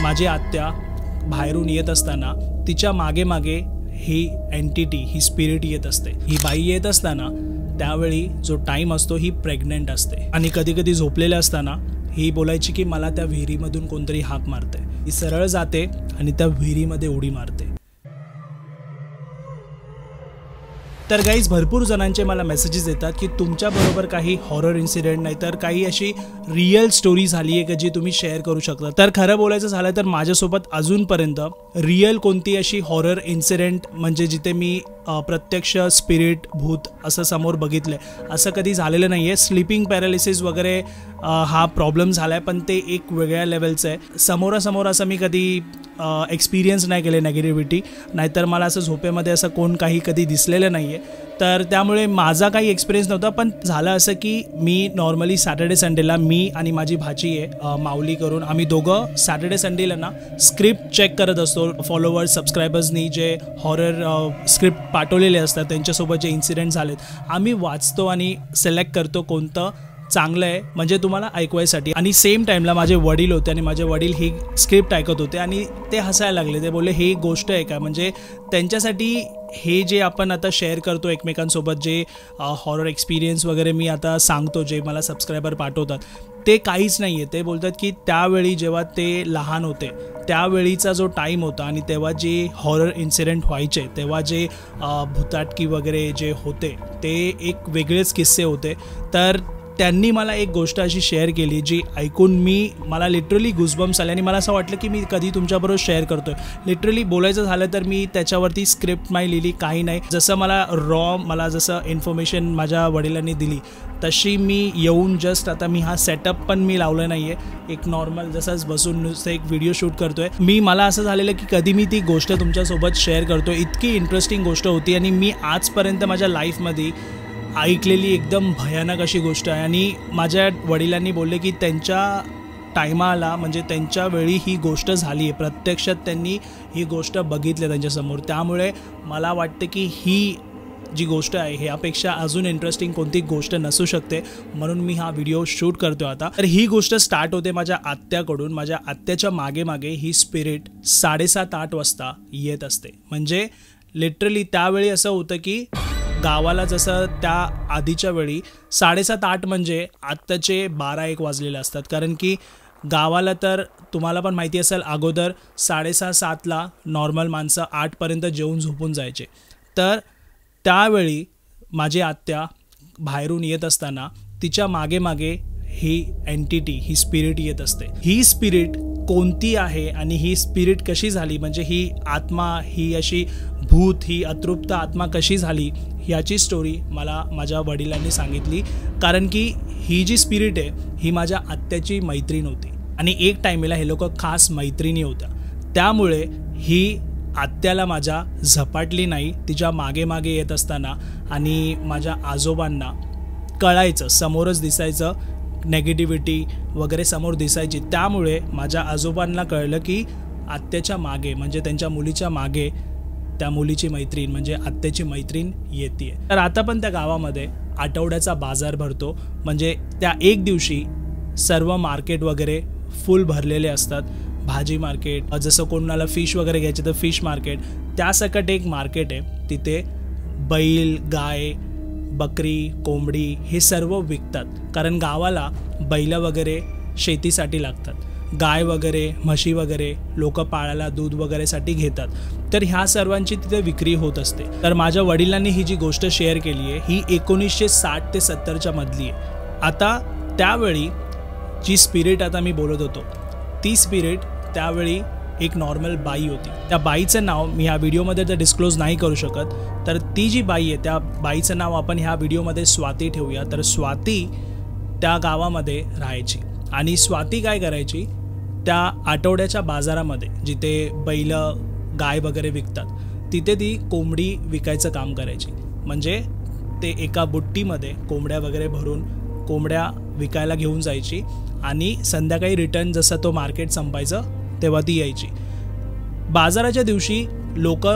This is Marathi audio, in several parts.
माझी आत्या बाहेरून येत असताना तिच्या मागे मागे ही एंटिटी, ही स्पिरिट येत असते. ही बाई येत असताना त्यावेळी जो टाइम असतो ही प्रेग्नंट असते आणि कधी कधी झोपलेले असताना ही बोलायची की मला त्या विहिरीमधून कोणतरी हाक मारते. ही सरळ जाते आणि त्या विहिरीमध्ये उडी मारते. तर गाईज भरपूर जणांचे मला मेसेजेस येतात की तुमच्याबरोबर काही हॉरर इन्सिडेंट नाही तर काही अशी रिअल स्टोरी झाली आहे की जी तुम्ही शेअर करू शकता. तर खरं बोलायचं झालं तर माझ्यासोबत अजूनपर्यंत रिअल कोणती अशी हॉरर इन्सिडेंट म्हणजे जिथे मी प्रत्यक्ष स्पिरिट भूत असं समोर बघितलं असं कधी झालेलं नाही आहे. स्लीपिंग पॅरालिसिस वगैरे हा प्रॉब्लेम झाला आहे पण ते एक वेगळ्या लेवलचं आहे. समोरासमोर असं मी कधी एक्सपिरियन्स नाही केले नेगेटिव्हिटी, नाहीतर मला असं झोपेमध्ये असं कोण काही कधी दिसलेलं नाही आहे. तर त्यामुळे माझा काही एक्सपिरियन्स नव्हता. पण झालं असं की मी नॉर्मली सॅटर्डे संडेला मी आणि माझी भाची आहे माऊली करून आम्ही दोघं सॅटर्डे संडेला ना स्क्रिप्ट चेक करत असतो. फॉलोवर्स सबस्क्रायबर्सनी जे हॉरर स्क्रिप्ट पाठवलेले असतात त्यांच्यासोबत जे इन्सिडेंट झालेत आम्ही वाचतो आणि सिलेक्ट करतो कोणतं चांगलं आहे म्हणजे तुम्हाला ऐकवायसाठी. आणि सेम टाईमला माझे वडील होते आणि माझे वडील ही स्क्रिप्ट ऐकत होते आणि ते हसायला लागले. ते बोलले हे गोष्ट आहे का, म्हणजे त्यांच्यासाठी हे जे आपण आता शेअर करतो एकमेकांसोबत जे हॉरर एक्सपिरियन्स वगैरे मी आता सांगतो जे मला सबस्क्रायबर पाठवतात ते काहीच नाही आहे. ते बोलतात की त्यावेळी जेव्हा ते लहान होते त्यावेळीचा जो टाईम होता आणि तेव्हा जे हॉरर इन्सिडेंट व्हायचे तेव्हा जे भुताटकी वगैरे जे होते ते एक वेगळेच किस्से होते. तर त्यांनी मला एक गोष्ट अशी शेअर केली जी ऐकून मला लिटरली गुजबम्स आले आणि मला असं वाटलं की मी कधी तुमच्याबरोबर शेअर करतो आहे. लिटरली बोलायचं झालं तर मी त्याच्यावरती स्क्रिप्ट नाही लिहिली, काही नाही. जसं मला जसं इन्फॉर्मेशन माझ्या वडिलांनी दिली तशी मी येऊन जस्ट आता मी हा सेटअप पण मी लावलं नाही आहे. एक नॉर्मल जसंच बसून नुसतं एक व्हिडिओ शूट करतो आहे. मला असं झालेलं की कधी मी ती गोष्ट तुमच्यासोबत शेअर करतो. इतकी इंटरेस्टिंग गोष्ट होती आणि मी आजपर्यंत माझ्या लाईफमध्ये ऐकलेली एकदम भयानक अशी गोष्ट आहे. आणि माझ्या वडिलांनी बोलले की त्यांच्या टायमाला म्हणजे त्यांच्या वेळी ही गोष्ट झाली आहे, प्रत्यक्षात त्यांनी ही गोष्ट बघितली त्यांच्यासमोर. त्यामुळे मला वाटतं की ही जी गोष्ट आहे ह्यापेक्षा अजून इंटरेस्टिंग कोणती गोष्ट नसू शकते, म्हणून मी हा व्हिडिओ शूट करतो आता. तर ही गोष्ट स्टार्ट होते माझ्या आत्याकडून. माझ्या आत्याच्या मागे मागे ही स्पिरिट 7:30-8 वाजता येत असते. म्हणजे लिटरली त्यावेळी असं होतं की गावाला जसं त्या आधीच्या वेळी 7:30-8 म्हणजे आत्ताचे 12-1 वाजलेले असतात. कारण की गावाला तर तुम्हाला पण माहिती असेल अगोदर 6:30-7ला नॉर्मल माणसं 8पर्यंत जेवून झोपून जायचे. तर त्यावेळी माझी आत्या बाहेरून येत असताना तिच्या मागे मागे ही एंटिटी, ही स्पिरिट येत असते. ही स्पिरिट कोणती आहे आणि ही स्पिरिट कशी झाली, म्हणजे ही आत्मा, ही अशी भूत, ही अतृप्त आत्मा कशी झाली याची स्टोरी मला माझ्या वडिलांनी सांगितली. कारण की ही जी स्पिरिट आहे ही माझ्या आत्याची मैत्रीण होती आणि एक टायमेला हे लोक खास मैत्रिणी होत्या. त्यामुळे ही आत्याला माझ्या झपाटली नाही. तिच्या मागे मागे येत असताना आणि माझ्या आजोबांना कळायचं, समोरच दिसायचं, नेगेटिव्हिटी वगैरे समोर दिसायची. त्यामुळे माझ्या आजोबांना कळलं की आत्याच्या मागे म्हणजे त्यांच्या मुलीच्या मागे त्या मुलीची मैत्रीण म्हणजे आत्याची मैत्रीण येते. तर आता पण त्या गावामध्ये आठवड्याचा बाजार भरतो. म्हणजे त्या एक दिवशी सर्व मार्केट वगैरे फुल भरलेले असतात. भाजी मार्केट, जसं कोणाला फिश वगैरे घ्यायचे तर फिश मार्केट, त्यासकट एक मार्केट आहे. तिथे बैल, गाय, बकरी, कोंबडी हे सर्व विकतात. कारण गावाला बैल वगैरे शेतीसाठी लागतात, गाय वगैरे म्हशी वगैरे लोक पाळायला दूध वगैरेसाठी घेतात. तर ह्या सर्वांची तिथे विक्री होत असते. तर माझ्या वडिलांनी ही जी गोष्ट शेअर केली आहे ही 1960 ते 70च्या मधली आहे. आता त्यावेळी जी स्पिरिट आता मी बोलत होतो ती स्पिरिट त्यावेळी एक नॉर्मल बाई होती. त्या बाईचं नाव मी ह्या व्हिडिओमध्ये तर डिस्क्लोज नाही करू शकत. तर ती जी बाई आहे त्या बाईचं नाव आपण ह्या व्हिडिओमध्ये स्वाती ठेवूया. तर स्वाती त्या गावामध्ये राहायची आणि स्वाती काय करायची, त्या आठवड्याच्या बाजारामध्ये जिथे बैल गाय वगैरे विकतात तिथे ती कोंबडी विकायचं काम करायची. म्हणजे ते एका बुट्टीमध्ये कोंबड्या वगैरे भरून कोंबड्या विकायला घेऊन जायची आणि संध्याकाळी रिटर्न जसं तो मार्केट संपायचं तेव्हा ती यायची. बाजाराच्या दिवशी लोक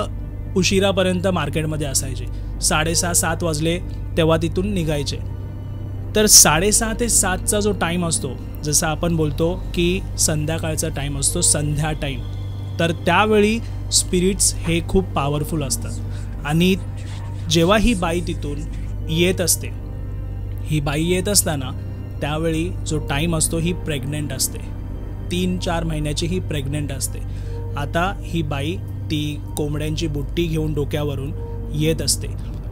उशिरापर्यंत मार्केटमध्ये असायचे. 6:30-7 वाजले तेव्हा तिथून निघायचे. तर 6:30 ते 7चा जो टाईम असतो जसं आपण बोलतो की संध्याकाळचा टाईम असतो, संध्या टाईम, तर त्यावेळी स्पिरिट्स हे खूप पॉवरफुल असतात. आणि जेव्हा ही बाई तिथून येत असते, ही बाई येत असताना त्यावेळी जो टाईम असतो ही प्रेग्नंट असते, 3-4 महिन्याची ही प्रेग्नंट असते. आता ही बाई ती कोंबड्यांची बुट्टी घेऊन डोक्यावरून येत असते.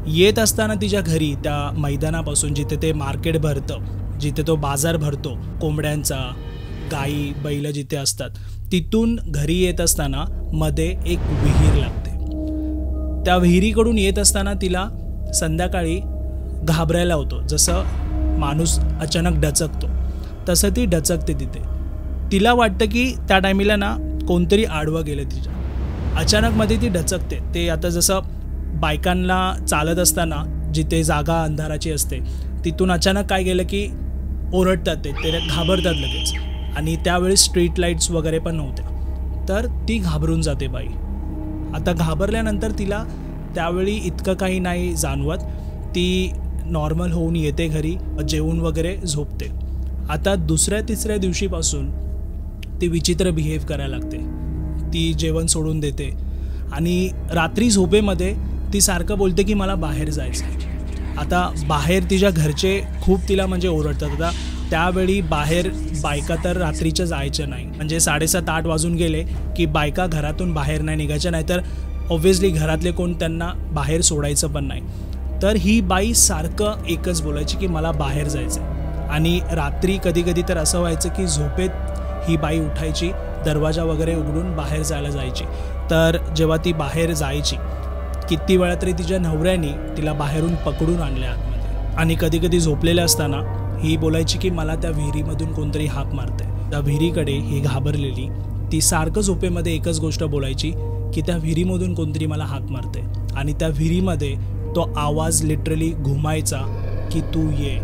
येत असताना तिच्या घरी त्या मैदानापासून जिथे ते मार्केट भरतं, जिथे तो बाजार भरतो कोंबड्यांचा, गाई बैल जिथे असतात, तिथून घरी येत असताना मध्ये एक विहीर लागते. त्या विहिरीकडून येत असताना तिला संध्याकाळी घाबरायला होतो. जसं माणूस अचानक डचकतो तसं ती डचकते तिथे. तिला वाटतं की त्या टायमीला ना कोणतरी आडवं गेलं तिच्या. अचानक मध्ये ती डचकते. ते आता जसं बायकांना चालत असताना जिथे जागा अंधाराची असते तिथून अचानक काय गेलं की ओरडतात, ते घाबरतात लगेच. आणि त्यावेळी स्ट्रीट लाईट्स वगैरे पण नव्हत्या, तर ती घाबरून जाते बाई. आता घाबरल्यानंतर तिला त्यावेळी इतकं काही नाही जाणवत. ती नॉर्मल होऊन येते घरी, जेवून वगैरे झोपते. आता दुसऱ्या तिसऱ्या दिवशीपासून ती विचित्र बिहेव करायला लागते. ती जेवण सोडून देते आणि रात्री झोपेमध्ये ती सारखं बोलते की मला बाहेर जायचं आहे. आता बाहेर तिच्या घरचे खूप तिला म्हणजे ओरडतात. आता त्यावेळी बाहेर बायका तर रात्रीच्या जायच्या नाही, म्हणजे 7:30-8 वाजून गेले की बायका घरातून बाहेर नाही निघायच्या, नाहीतर ऑब्व्हियसली घरातले कोण त्यांना बाहेर सोडायचं पण नाही. तर ही बाई सारखं एकच बोलायची की मला बाहेर जायचं आहे. आणि रात्री कधी कधी तर असं व्हायचं की झोपेत ही बाई उठायची, दरवाजा वगैरे उघडून बाहेर जायला जायची. तर जेव्हा ती बाहेर जायची किती वेळा तरी तिच्या नवऱ्याने तिला बाहेरून पकडून आणल्या आतमध्ये. आणि कधी कधी झोपलेल्या असताना ही बोलायची की मला त्या विहिरीमधून कोणतरी हाक मारते. त्या विहिरीकडे ही घाबरलेली ती सारखं झोपेमध्ये एकच गोष्ट बोलायची की त्या विहिरीमधून कोणतरी मला हाक मारते. आणि त्या विहिरीमध्ये तो आवाज लिटरली घुमायचा की तू ये,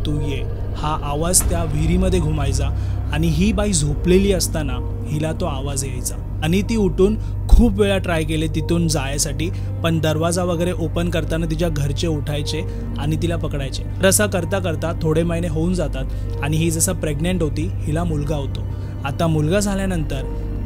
तू ये, हा आवाज त्या विहिरीमध्ये घुमायचा. आणि ही बाई झोपलेली असताना हिला तो आवाज यायचा. आणि ती उठून खूप वेळा ट्राय केले तिथून जायसाठी, पण दरवाजा वगैरे ओपन करताना तिच्या घरचे उठायचे आणि तिला पकडायचे. तर असं करता करता थोडे महिने होऊन जातात आणि ही जसं प्रेग्नेंट होती हिला मुलगा होतो. आता मुलगा झाल्यानंतर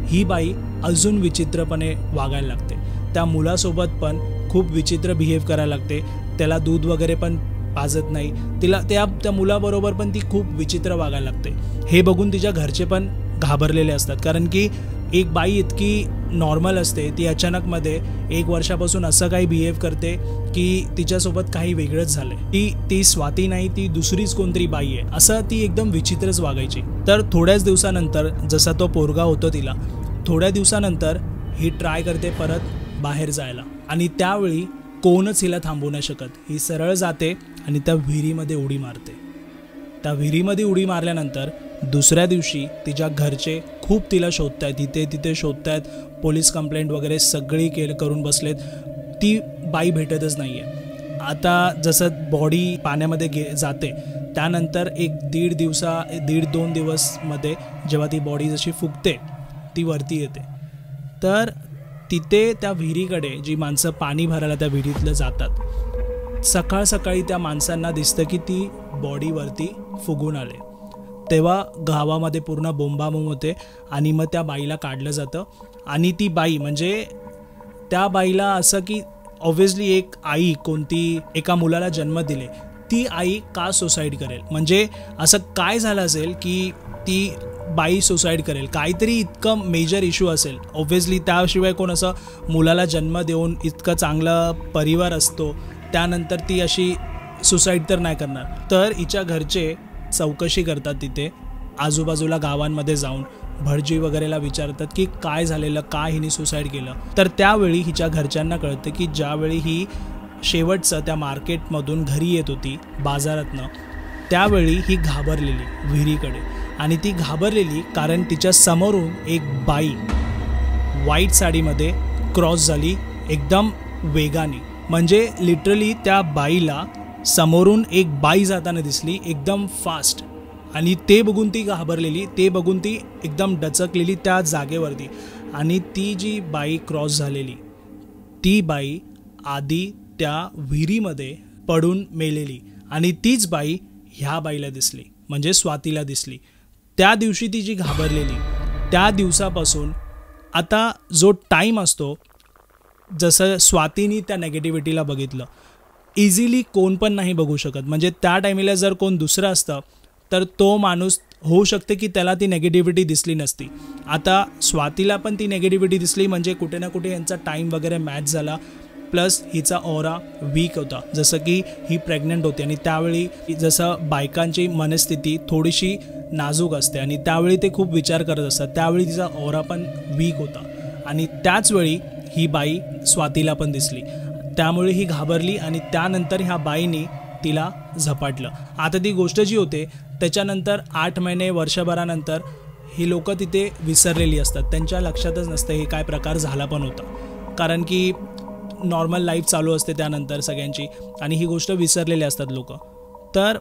ही बाई अजून विचित्रपणे वागायला लागते. त्या मुलासोबत पण खूप विचित्र बिहेव करायला लागते. त्याला दूध वगैरे पण पाजत नाही. तिला त्या मुलाबरोबर पण ती खूप विचित्र वागायला लागते. हे बघून तिच्या घरचे पण घाबरलेले असतात, कारण की एक बाई इतकी नॉर्मल असते, ती अचानकमध्ये 1 वर्षापासून असं काही बिहेव करते की तिच्यासोबत काही वेगळंच झालंय. ती स्वाती नाही, ती दुसरीच कोणतरी बाई आहे, असं ती एकदम विचित्रच वागायची. तर थोड्याच दिवसानंतर जसा तो पोरगा होतो तिला, थोड्या दिवसानंतर ही ट्राय करते परत बाहेर जायला. आणि त्यावेळी कोणच हिला थांबवू नाही शकत. ही सरळ जाते आणि त्या विहिरीमध्ये उडी मारते. त्या विहिरीमध्ये उडी मारल्यानंतर दुसऱ्या दिवशी तिच्या घरचे खूप तिला शोधतायत, तिथे शोधतायत, पोलीस कंप्लेंट वगैरे सगळी करून बसलेत. ती बाई भेटतच नाही आहे. आता जसं बॉडी पाण्यामध्ये जाते त्यानंतर 1-1.5-2 दिवसमध्ये जेव्हा ती बॉडी जशी फुगते ती वरती येते. तर तिथे त्या विहिरीकडे जी माणसं पाणी भरायला त्या विहिरीतलं जातात, सकाळ सकाळी त्या माणसांना दिसतं की ती बॉडी वरती फुगून आले. तेव्हा गावामध्ये पूर्ण बोंबाबोंब होते आणि मग त्या बाईला काढलं जातं. आणि ती बाई म्हणजे त्या बाईला असं की ऑब्व्हियसली एक आई कोणती एका मुलाला जन्म दिले, ती आई का सुसाईड करेल, म्हणजे असं काय झालं असेल की ती बाई सुसाईड करेल, काहीतरी इतकं मेजर इश्यू असेल ऑब्व्हियसली. त्याशिवाय कोण असं मुलाला जन्म देऊन इतकं चांगला परिवार असतो त्यानंतर ती अशी सुसाईड तर नाही करणार. तर हिच्या घरचे चौकशी करतात तिथे आजूबाजूला गावांमध्ये जाऊन, भटजी वगैरेला विचारतात की काय झालेलं, काय हिने सुसाईड केलं. तर त्यावेळी हिच्या घरच्यांना कळतं की ज्यावेळी ही शेवटचं त्या मार्केटमधून घरी येत होती बाजारातनं, त्यावेळी ही घाबरलेली विहिरीकडे. आणि ती घाबरलेली कारण तिच्या समोरून एक बाई व्हाईट साडीमध्ये क्रॉस झाली एकदम वेगाने. म्हणजे लिटरली त्या बाईला समोरून एक बाई जाताना दिसली एकदम फास्ट. आणि ते बघून ती घाबरलेली, ते बघून ती एकदम डचकलेली त्या जागेवरती. आणि ती जी बाई क्रॉस झालेली ती बाई आधी त्या विहिरीमध्ये पडून मेलेली. आणि तीच बाई ह्या बाईला दिसली, म्हणजे स्वातीला दिसली. त्या दिवशी ती जी घाबरलेली, त्या दिवसापासून आता जो टाईम असतो, जसं स्वातीनी त्या नेगेटिव्हिटीला बघितलं, इझिली कोण पण नाही बघू शकत. म्हणजे त्या टायमिला जर कोण दुसरं असतं तर तो माणूस होऊ शकते की त्याला ती नेगेटिव्हिटी दिसली नसती. आता स्वातीला पण ती नेगेटिव्हिटी दिसली, म्हणजे कुठे ना कुठे यांचा टाईम वगैरे मॅच झाला. प्लस हिचा ऑरा वीक होता, जसं की ही प्रेग्नंट होती आणि त्यावेळी जसं बायकांची मनस्थिती थोडीशी नाजूक असते आणि त्यावेळी ते खूप विचार करत असतात. त्यावेळी तिचा ऑरा पण वीक होता आणि त्याचवेळी ही बाई स्वातीला पण दिसली. त्यामुळे ही घाबरली आणि त्यानंतर ह्या बाईनी तिला झपाटलं. आता ती गोष्ट जी होते त्याच्यानंतर 8 महिने वर्षभरानंतर ही लोकं तिथे विसरलेली असतात. त्यांच्या लक्षातच नसतं हे काय प्रकार झाला पण होता, कारण की नॉर्मल लाईफ चालू असते त्यानंतर सगळ्यांची आणि ही गोष्ट विसरलेली असतात लोकं. तर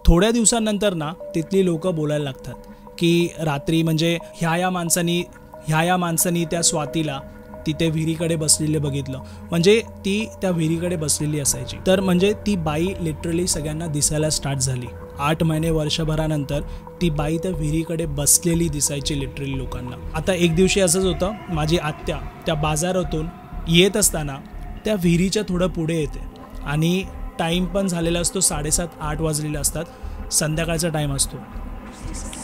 थोड्या दिवसांनंतर ना तिथली लोकं बोलायला लागतात की रात्री म्हणजे ह्या माणसानी त्या स्वातीला तिथे विहिरीकडे बसलेले बघितलं. म्हणजे ती त्या विहिरीकडे बसलेली असायची. तर म्हणजे ती बाई लिटरली सगळ्यांना दिसायला स्टार्ट झाली. 8 महिने वर्षभरानंतर ती बाई त्या विहिरीकडे बसलेली दिसायची लिटरली लोकांना. आता एक दिवशी असंच होतं, माझी आत्या त्या बाजारातून येत असताना त्या विहिरीच्या थोडं पुढे येते आणि टाईम पण झालेला असतो, 7:30-8 वाजलेले असतात, संध्याकाळचा टाईम असतो.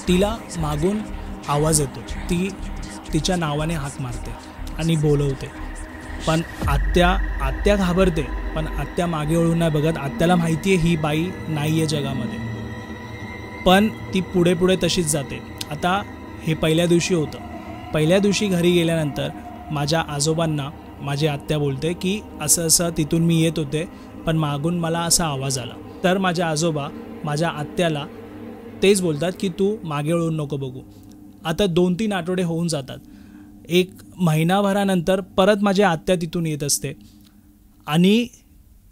तिला मागून आवाज येतो, ती तिच्या नावाने हाक मारते आणि बोलवते. पण आत्या घाबरते, पण आत्या मागे वळून नाही बघत. आत्याला माहिती आहे ही बाई नाही आहे जगामध्ये, पण ती पुढे पुढे तशीच जाते. आता हे पहिल्या दिवशी होतं. पहिल्या दिवशी घरी गेल्यानंतर माझ्या आजोबांना माझी आत्या बोलते की असं असं तिथून मी येत होते, पण मागून मला असा आवाज आला. तर माझ्या आजोबा माझ्या आत्याला तेच बोलतात की तू मागे वळून नको बघू. आता 2-3 आठवडे होऊन जातात. 1 महिनाभरानंतर परत माझी आत्या तिथून येत असते आणि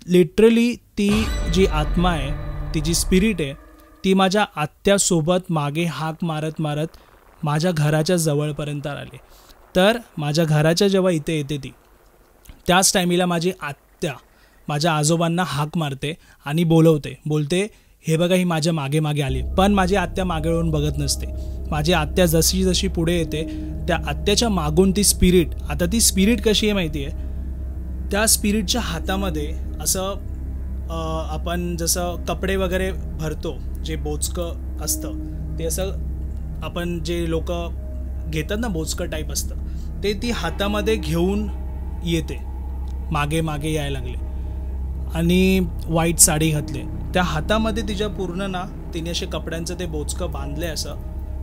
लिटरली ती जी आत्मा आहे, ती जी स्पिरिट आहे, ती माझ्या आत्यासोबत मागे हाक मारत मारत माझ्या घराच्या जवळपर्यंत आले. तर माझ्या घराच्या जेव्हा इथे येते ती, त्याच टायमिला माझी आत्या माझ्या आजोबांना हाक मारते आणि बोलते हे बघा ही माझ्या मागे मागे आली. पण माझी आत्या मागे वळून बघत नसते. माझी आत्या जशी जशी पुढे येते त्या आत्याच्या मागून ती स्पिरिट, आता ती स्पिरिट कशी आहे माहिती आहे, त्या स्पिरिटच्या हातामध्ये असं आपण जसं कपडे वगैरे भरतो जे बोचकं असतं, ते असं आपण जे लोक घेतात ना बोचकं टाईप असतं, ते ती हातामध्ये घेऊन येते. मागे मागे यायला लागले आणि व्हाईट साडी घातली. त्या हातामध्ये तिच्या पूर्ण ना तिने असे कपड्यांचं ते बोचकं बांधले असं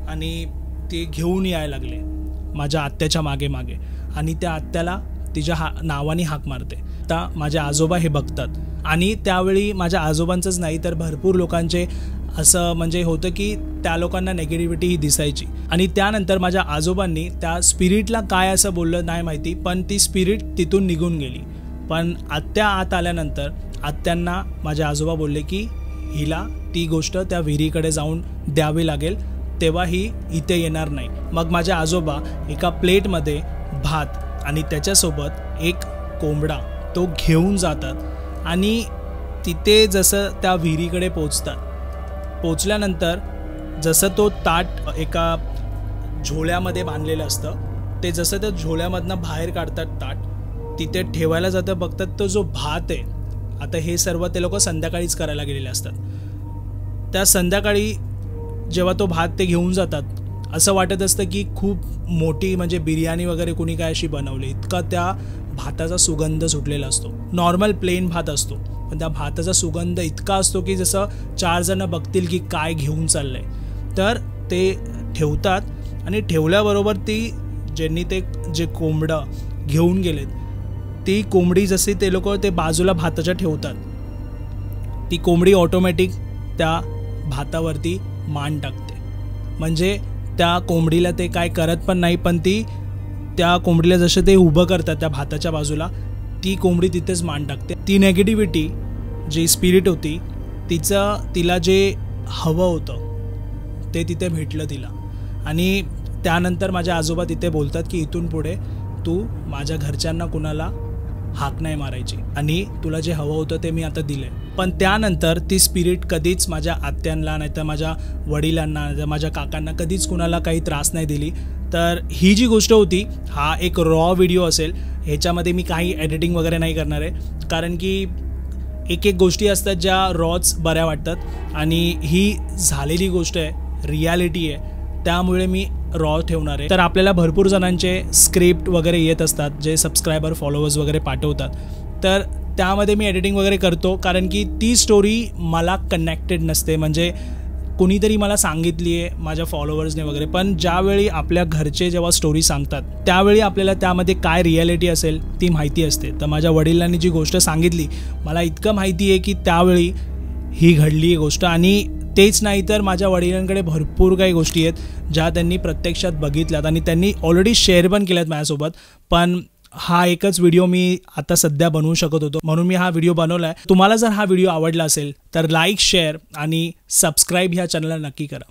आणि ते घेऊन यायला लागले माझ्या आत्याच्या मागे मागे आणि त्या आत्याला तिच्या नावाने हाक मारते. आता माझे आजोबा हे बघतात आणि त्यावेळी माझ्या आजोबांचंच नाही तर भरपूर लोकांचे असं म्हणजे होतं की त्या लोकांना नेगेटिव्हिटी ही दिसायची. आणि त्यानंतर माझ्या आजोबांनी त्या स्पिरिटला काय असं बोललं नाही माहिती, पण ती स्पिरिट तिथून निघून गेली. पण आत्या आत आल्यानंतर आत्यांना माझे आजोबा बोलले की हिला ती गोष्ट त्या विहिरीकडे जाऊन द्यावी लागेल, तेव्हा ही इथे येणार नाही. मग माझे आजोबा एका प्लेटमध्ये भात आणि त्याच्यासोबत एक कोंबडा तो घेऊन जातात आणि तिथे जसं त्या विहिरीकडे पोचल्यानंतर जसं तो ताट एका झोळ्यामध्ये बांधलेलं असतं, ते जसं त्या झोळ्यामधनं बाहेर काढतात ताट, तिथे ठेवायला जातं. बघतात तो जो भात आहे, आता हे सर्व ते लोक संध्याकाळीच करायला गेलेले असतात. त्या संध्याकाळी जेव्हा तो भात ते घेऊन जातात, असं वाटत असतं की खूप मोठी म्हणजे बिर्याणी वगैरे कुणी काय अशी बनवली, इतका त्या भाताचा सुगंध सुटलेला असतो. नॉर्मल प्लेन भात असतो, पण त्या भाताचा सुगंध इतका असतो की जसं 4 जण बघतील की काय घेऊन चाललंय. तर ते ठेवतात आणि ठेवल्याबरोबर ती ज्यांनी ते जे कोंबडं घेऊन गेलेत, ती कोंबडी जशी ते लोक ते बाजूला भाताच्या ठेवतात, ती कोंबडी ऑटोमॅटिक त्या भातावरती मान टाकते. म्हणजे त्या कोंबडीला ते काय करत पण नाही, पण ती त्या कोंबडीला जसं ते उभं करतात त्या भाताच्या बाजूला, ती कोंबडी तिथेच मान टाकते. ती नेगेटिव्हिटी जी स्पिरिट होती तिला जे हवं होतं ते तिथे भेटलं तिला. आणि त्यानंतर माझे आजोबा तिथे बोलतात की इथून पुढे तू माझ्या घरच्यांना कुणाला हाक नाही मारायची आणि तुला जे हवं होतं ते मी आता दिलंय. पण त्यानंतर ती स्पिरिट कधीच माझ्या आत्यांना नाहीतर माझ्या वडिलांना नाहीतर माझ्या काकांना कधीच कुणाला काही त्रास नाही दिली. तर ही जी गोष्ट होती हा एक रॉ व्हिडिओ असेल. ह्याच्यामध्ये मी काही एडिटिंग वगैरे नाही करणार आहे, कारण की एक गोष्टी असतात ज्या रॉच बऱ्या वाटतात आणि ही झालेली गोष्ट आहे, रियालिटी आहे, त्यामुळे मी रॉ ठेवणार आहे. तर आपल्याला भरपूर जणांचे स्क्रिप्ट वगैरे येत असतात जे सबस्क्रायबर फॉलोअर्स वगैरे पाठवतात, तर त्यामध्ये मी एडिटिंग वगैरे करतो, कारण की ती स्टोरी मला कनेक्टेड नसते. म्हणजे कुणीतरी मला सांगितली आहे माझ्या फॉलोअर्सने वगैरे, पण ज्यावेळी आपल्या घरचे जेव्हा स्टोरी सांगतात त्यावेळी आपल्याला त्यामध्ये काय रिॲलिटी असेल ती माहिती असते. तर माझ्या वडिलांनी जी गोष्ट सांगितली मला इतकं माहिती आहे की त्यावेळी ही घडली आहे गोष्ट. आणि तेच नाही तर माझ्या वडिलांकडे भरपूर काही गोष्टी आहेत ज्या त्यांनी प्रत्यक्षात बघितल्यात आणि त्यांनी ऑलरेडी शेअर पण केल्यात माझ्यासोबत. पण हा एकच व्हिडिओ मी आता सध्या बनवू शकत होतो म्हणून मी हा व्हिडिओ बनवला आहे. तुम्हाला जर हा व्हिडिओ आवडला असेल तर लाईक, शेअर आणि सबस्क्राईब ह्या चॅनलला नक्की करा.